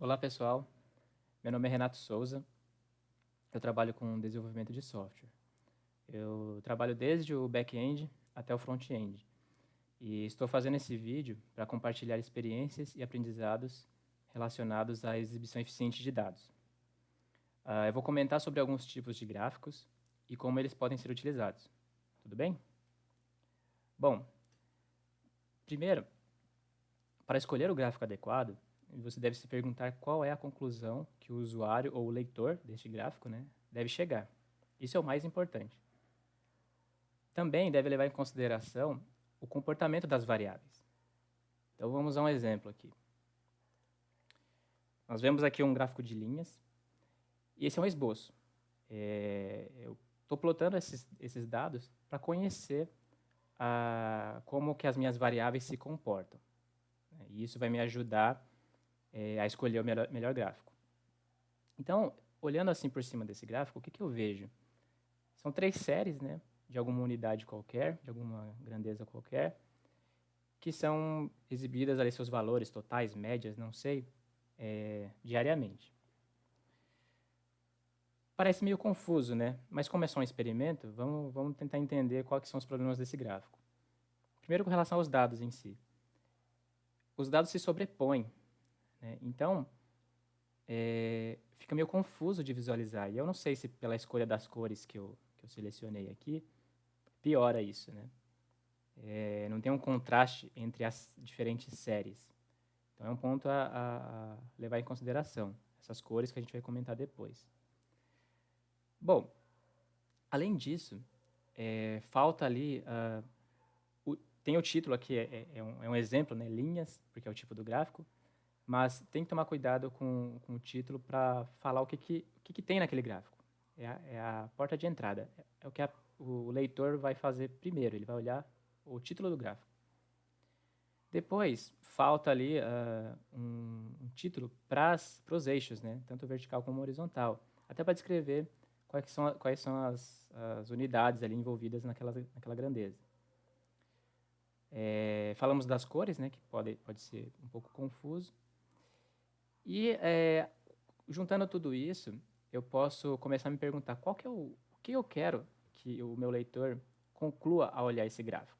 Olá, pessoal. Meu nome é Renato Souza. Eu trabalho com desenvolvimento de software. Eu trabalho desde o back-end até o front-end. E estou fazendo esse vídeo para compartilhar experiências e aprendizados relacionados à exibição eficiente de dados. Eu vou comentar sobre alguns tipos de gráficos e como eles podem ser utilizados. Tudo bem? Bom, primeiro, para escolher o gráfico adequado, você deve se perguntar qual é a conclusão que o usuário ou o leitor deste gráfico, deve chegar. Isso é o mais importante. Também deve levar em consideração o comportamento das variáveis. Então vamos a um exemplo aqui. Nós vemos aqui um gráfico de linhas e esse é um esboço. Eu estou plotando esses dados para conhecer como que as minhas variáveis se comportam. E isso vai me ajudar a escolher o melhor gráfico. Então, olhando assim por cima desse gráfico, o que eu vejo? São 3 séries, de alguma unidade qualquer, de alguma grandeza qualquer, que são exibidas ali seus valores totais, médias, não sei, diariamente. Parece meio confuso, mas como é só um experimento, vamos tentar entender quais são os problemas desse gráfico. Primeiro, com relação aos dados em si. Os dados se sobrepõem, então fica meio confuso de visualizar. E eu não sei se pela escolha das cores que eu selecionei aqui, piora isso, não tem um contraste entre as diferentes séries. Então é um ponto a levar em consideração, essas cores que a gente vai comentar depois. Bom, além disso, falta ali, tem o título aqui, é um exemplo, linhas, porque é o tipo do gráfico, mas tem que tomar cuidado com o título para falar o que tem naquele gráfico. É a porta de entrada, é o que o leitor vai fazer primeiro, ele vai olhar o título do gráfico. Depois, falta ali um título para os eixos, tanto vertical como horizontal, até para descrever quais são as unidades ali envolvidas naquela grandeza. Falamos das cores, que pode ser um pouco confuso. E, juntando tudo isso, eu posso começar a me perguntar o que eu quero que o meu leitor conclua ao olhar esse gráfico.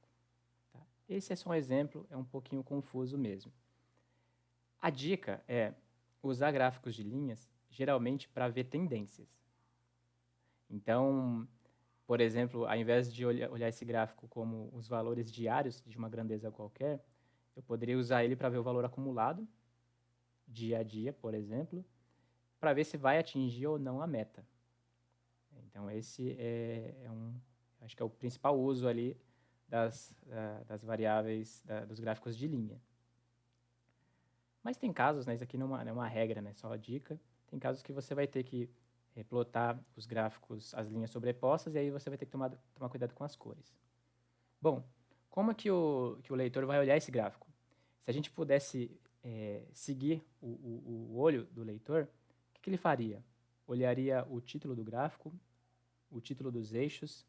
Tá? Esse é só um exemplo, é um pouquinho confuso mesmo. A dica é usar gráficos de linhas, geralmente para ver tendências. Então, por exemplo, ao invés de olhar esse gráfico como os valores diários de uma grandeza qualquer, eu poderia usar ele para ver o valor acumulado, dia a dia, por exemplo, para ver se vai atingir ou não a meta. Então, esse acho que é o principal uso ali das variáveis, dos gráficos de linha. Mas tem casos, isso aqui não é uma regra, só a dica, tem casos que você vai ter que plotar os gráficos, as linhas sobrepostas, e aí você vai ter que tomar cuidado com as cores. Bom, como que o leitor vai olhar esse gráfico? Se a gente pudesse seguir o olho do leitor, o que ele faria? Olharia o título do gráfico, o título dos eixos,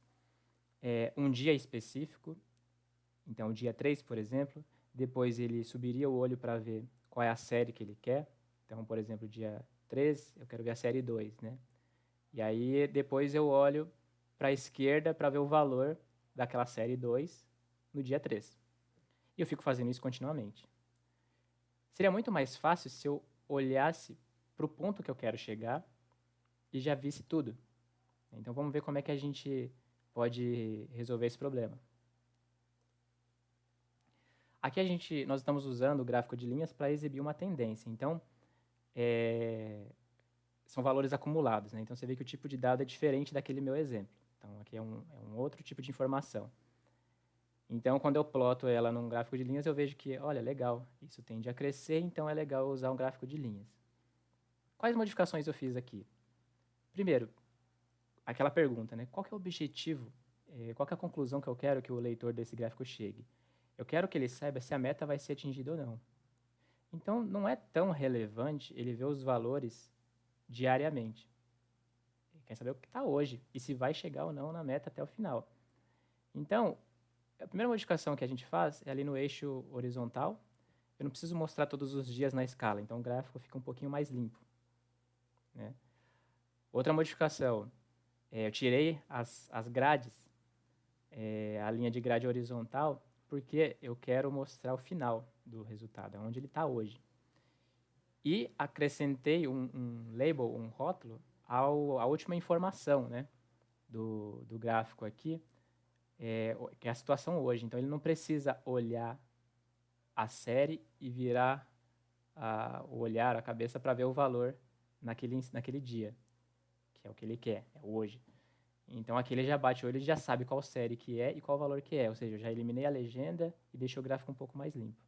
um dia específico, então o dia 3, por exemplo, depois ele subiria o olho para ver qual é a série que ele quer. Então, por exemplo, dia 3, eu quero ver a série 2, E aí depois eu olho para a esquerda para ver o valor daquela série 2 no dia 3. E eu fico fazendo isso continuamente. Seria muito mais fácil se eu olhasse para o ponto que eu quero chegar e já visse tudo. Então vamos ver como é que a gente pode resolver esse problema. Aqui nós estamos usando o gráfico de linhas para exibir uma tendência. Então, são valores acumulados. Então, você vê que o tipo de dado é diferente daquele meu exemplo. Então, aqui é um outro tipo de informação. Então, quando eu ploto ela num gráfico de linhas, eu vejo que, olha, legal, isso tende a crescer, então é legal usar um gráfico de linhas. Quais modificações eu fiz aqui? Primeiro, aquela pergunta, qual que é o objetivo, qual que é a conclusão que eu quero que o leitor desse gráfico chegue? Eu quero que ele saiba se a meta vai ser atingida ou não. Então, não é tão relevante ele ver os valores diariamente. Ele quer saber o que está hoje e se vai chegar ou não na meta até o final. Então, a primeira modificação que a gente faz é ali no eixo horizontal. eu não preciso mostrar todos os dias na escala, então o gráfico fica um pouquinho mais limpo, né? Outra modificação, eu tirei as grades, a linha de grade horizontal, porque eu quero mostrar o final do resultado, onde ele está hoje. E acrescentei um label, um rótulo, à última informação, né, do gráfico aqui, que é a situação hoje. Então, ele não precisa olhar a série e virar o olhar, a cabeça, para ver o valor naquele dia, que é o que ele quer, é hoje. Então, aqui ele já bate o olho e já sabe qual série que é e qual valor que é. Ou seja, eu já eliminei a legenda e deixei o gráfico um pouco mais limpo.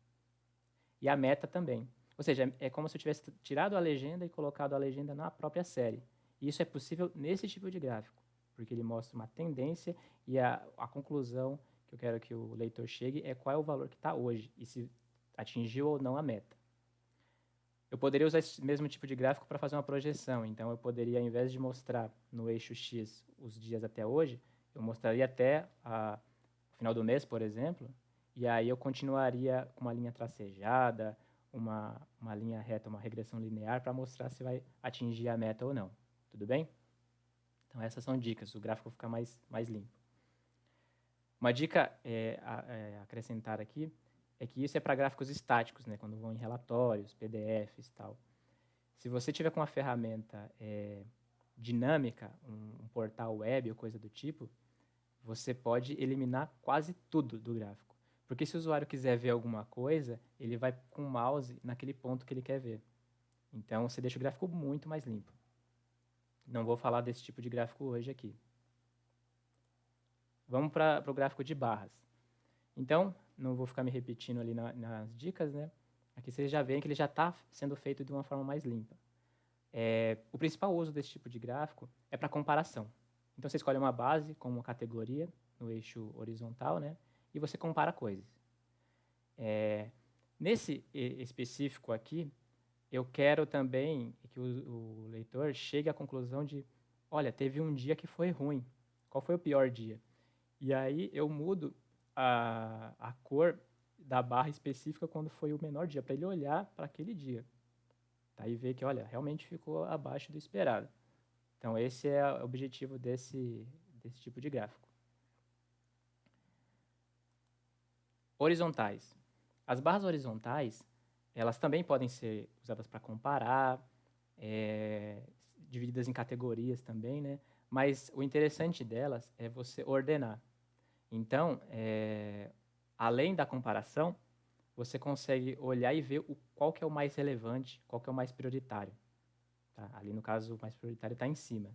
E a meta também. Ou seja, é como se eu tivesse tirado a legenda e colocado a legenda na própria série. E isso é possível nesse tipo de gráfico, porque ele mostra uma tendência e a conclusão que eu quero que o leitor chegue é qual é o valor que está hoje e se atingiu ou não a meta. Eu poderia usar esse mesmo tipo de gráfico para fazer uma projeção. Então, eu poderia, ao invés de mostrar no eixo X os dias até hoje, eu mostraria até o final do mês, por exemplo, e aí eu continuaria com uma linha tracejada, uma linha reta, uma regressão linear, para mostrar se vai atingir a meta ou não. Tudo bem? Então, essas são dicas. O gráfico fica mais limpo. Uma dica a acrescentar aqui é que isso é para gráficos estáticos, né, quando vão em relatórios, PDFs e tal. Se você tiver com uma ferramenta dinâmica, um portal web ou coisa do tipo, você pode eliminar quase tudo do gráfico. Porque se o usuário quiser ver alguma coisa, ele vai com o mouse naquele ponto que ele quer ver. Então, você deixa o gráfico muito mais limpo. Não vou falar desse tipo de gráfico hoje aqui. Vamos para o gráfico de barras. Então, não vou ficar me repetindo ali nas dicas, né? Aqui vocês já veem que ele já está sendo feito de uma forma mais limpa. O principal uso desse tipo de gráfico é para comparação. Então, você escolhe uma base como uma categoria no eixo horizontal, né? E você compara coisas. Nesse específico aqui, eu quero também que o leitor chegue à conclusão de, olha, teve um dia que foi ruim. Qual foi o pior dia? E aí eu mudo a cor da barra específica quando foi o menor dia, para ele olhar para aquele dia. Tá? E ver que, olha, realmente ficou abaixo do esperado. Então, esse é o objetivo desse tipo de gráfico. Horizontais. As barras horizontais, elas também podem ser usadas para comparar, divididas em categorias também, né? Mas o interessante delas é você ordenar. Então, além da comparação, você consegue olhar e ver qual que é o mais relevante, qual que é o mais prioritário. Tá? Ali, no caso, o mais prioritário está em cima.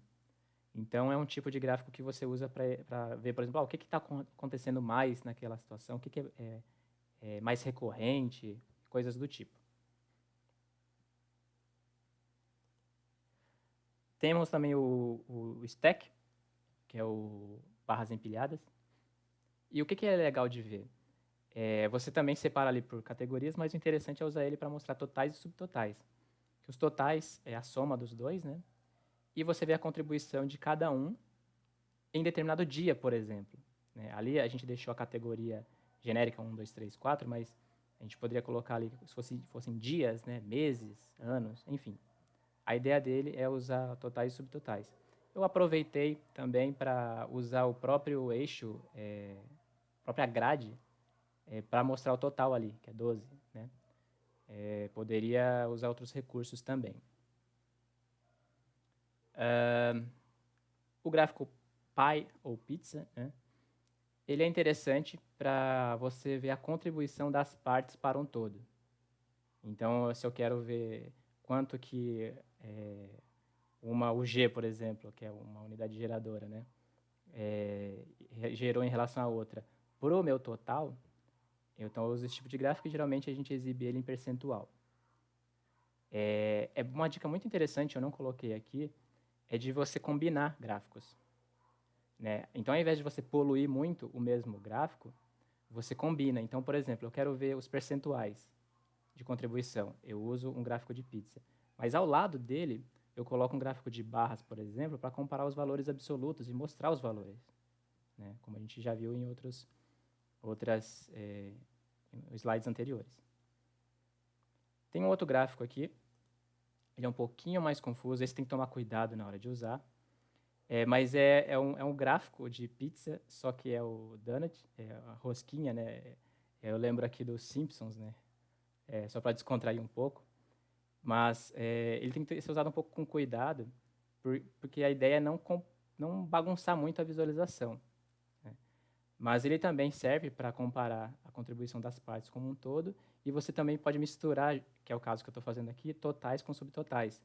Então, é um tipo de gráfico que você usa para ver, por exemplo, o que está acontecendo mais naquela situação, o que é mais recorrente, coisas do tipo. Temos também o stack, que é o barras empilhadas. E o que é legal de ver? Você também separa ali por categorias, mas o interessante é usar ele para mostrar totais e subtotais. Que os totais é a soma dos dois, né? E você vê a contribuição de cada um em determinado dia, por exemplo. Né? Ali a gente deixou a categoria genérica 1, 2, 3, 4, mas a gente poderia colocar ali se fossem dias, né? Meses, anos, enfim. A ideia dele é usar totais e subtotais. Eu aproveitei também para usar o próprio eixo, própria grade, para mostrar o total ali, que é 12. Né? Poderia usar outros recursos também. O gráfico pie ou pizza, né? Ele é interessante para você ver a contribuição das partes para um todo. Então, se eu quero ver quanto que o G, por exemplo, que é uma unidade geradora, né? Gerou em relação à outra. Para o meu total, então eu uso esse tipo de gráfico e geralmente a gente exibe ele em percentual. Uma dica muito interessante, eu não coloquei aqui, é de você combinar gráficos. Né? Então, ao invés de você poluir muito o mesmo gráfico, você combina. Então, por exemplo, eu quero ver os percentuais de contribuição. Eu uso um gráfico de pizza. Mas ao lado dele, eu coloco um gráfico de barras, por exemplo, para comparar os valores absolutos e mostrar os valores. Né? Como a gente já viu em outras slides anteriores. Tem um outro gráfico aqui, ele é um pouquinho mais confuso, esse tem que tomar cuidado na hora de usar. Mas é um gráfico de pizza, só que é o donut, é a rosquinha, né? Eu lembro aqui dos Simpsons, né? Só para descontrair um pouco. Mas ele tem que ser usado um pouco com cuidado, porque a ideia é não bagunçar muito a visualização, né? Mas ele também serve para comparar a contribuição das partes como um todo, e você também pode misturar, que é o caso que eu estou fazendo aqui, totais com subtotais.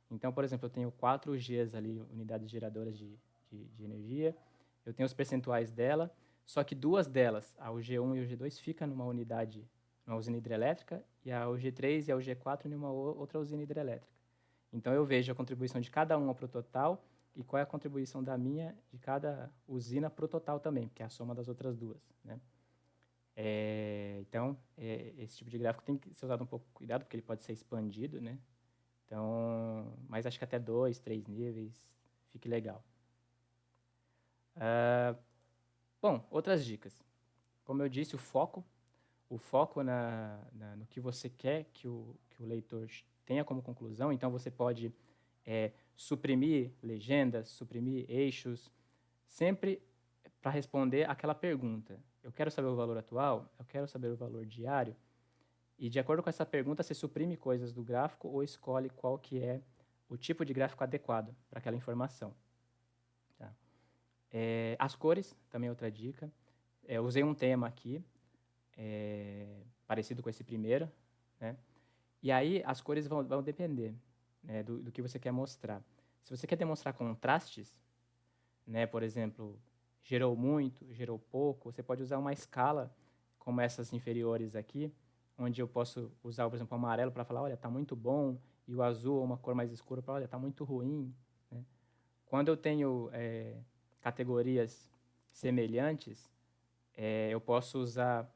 Então, por exemplo, eu tenho 4 Gs ali, unidades geradoras de energia, eu tenho os percentuais dela, só que duas delas, a UG1 e o G2, ficam numa unidade, numa usina hidrelétrica, e a UG3 e a UG4 em uma outra usina hidrelétrica. Então, eu vejo a contribuição de cada uma para o total e qual é a contribuição da minha, de cada usina para o total também, porque é a soma das outras duas, né? Então, esse tipo de gráfico tem que ser usado um pouco com cuidado, porque ele pode ser expandido, né? Então, mas acho que até 2, 3 níveis fique legal. Bom, outras dicas. Como eu disse, o foco no que você quer que o leitor tenha como conclusão. Então, você pode suprimir legendas, suprimir eixos, sempre para responder aquela pergunta. Eu quero saber o valor atual, eu quero saber o valor diário, e de acordo com essa pergunta, você suprime coisas do gráfico ou escolhe qual que é o tipo de gráfico adequado para aquela informação. Tá? As cores, também é outra dica. Eu usei um tema aqui, parecido com esse primeiro, né? E aí as cores vão depender, né, do que você quer mostrar. Se você quer demonstrar contrastes, né, por exemplo, gerou muito, gerou pouco, você pode usar uma escala como essas inferiores aqui, onde eu posso usar, por exemplo, o amarelo para falar, olha, está muito bom, e o azul, uma cor mais escura, para, olha, está muito ruim, né? Quando eu tenho categorias semelhantes, eu posso usar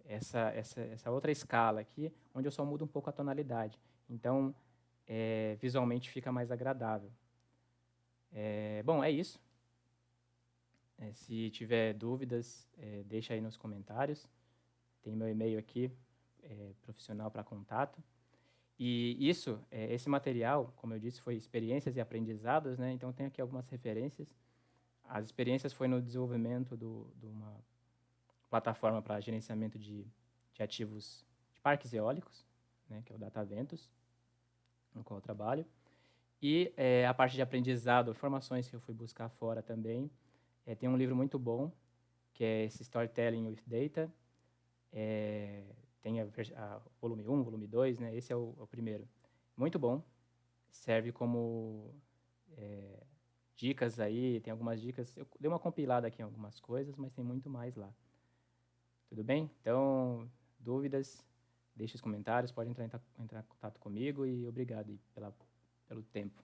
essa outra escala aqui, onde eu só mudo um pouco a tonalidade. Então, visualmente fica mais agradável. Bom, é isso. Se tiver dúvidas, deixa aí nos comentários. Tem meu e-mail aqui, profissional para contato. E esse material, como eu disse, foi experiências e aprendizados, né? Então, tem aqui algumas referências. As experiências foi no desenvolvimento de uma plataforma para gerenciamento de ativos de parques eólicos, né? Que é o DataVentus, no qual eu trabalho. E a parte de aprendizado, informações que eu fui buscar fora também. Tem um livro muito bom, que é esse Storytelling with Data. Tem a volume 1, volume 2, né? Esse é o primeiro. Muito bom. Serve como dicas aí, tem algumas dicas. Eu dei uma compilada aqui em algumas coisas, mas tem muito mais lá. Tudo bem? Então, dúvidas, deixe os comentários, pode entrar em contato comigo e obrigado aí pelo tempo.